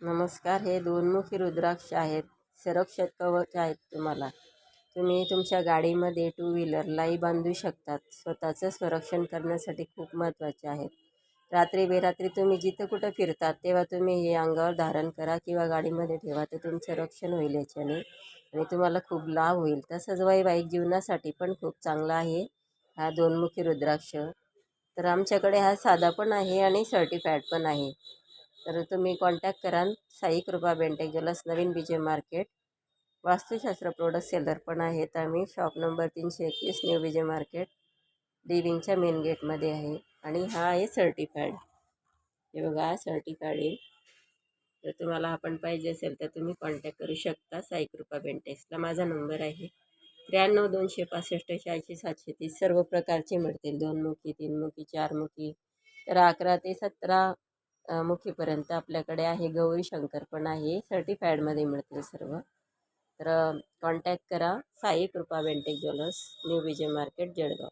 नमस्कार. हे दोनमुखी रुद्राक्ष आहेत. सुरक्षित कवच आहेत तुम्हाला. तुम्ही तुमच्या गाडीमध्ये टू व्हीलरलाही बांधू शकतात. स्वतःचं संरक्षण करण्यासाठी खूप महत्त्वाचे आहेत. रात्री बेरात्री तुम्ही जिथं कुठं फिरतात तेव्हा तुम्ही हे अंगावर धारण करा किंवा गाडीमध्ये ठेवा, तर तुमचं रक्षण होईल याच्याने आणि तुम्हाला खूप लाभ होईल. तसंच वैवाहिक जीवनासाठी पण खूप चांगला आहे हा दोनमुखी रुद्राक्ष. तर आमच्याकडे हा साधा पण आहे आणि सर्टिफाईड पण आहे. तर तुम्ही कॉन्टॅक्ट कराल. साई कृपा बेंटेक ज्वेलर्स, नवीन विजय मार्केट. वास्तुशास्त्र प्रोडक्ट सेलर पण आहेत आम्ही. शॉप नंबर 321, न्यू विजय मार्केट, डी मेन गेटमध्ये आहे. आणि हा आहे सर्टिफाईड. हे बघा, हा सर्टिफाईड आहे. जर तुम्हाला आपण पाहिजे असेल तर तुम्ही कॉन्टॅक्ट करू शकता. साई कृपा बेंटेक्सला माझा नंबर आहे 93-265-86-730. सर्व प्रकारचे मिळतील. दोनमुखी, तीनमुखी, चारमुखी, तर 11 ते 17 मुखीपर्यंत आपल्याकडे आहे. गौरी शंकर पण आहे, सर्टिफाईडमध्ये मिळतील सर्व. तर कॉन्टॅक्ट करा. साई कृपा बेंटेक ज्वेलर्स, न्यू विजय मार्केट, जळगाव.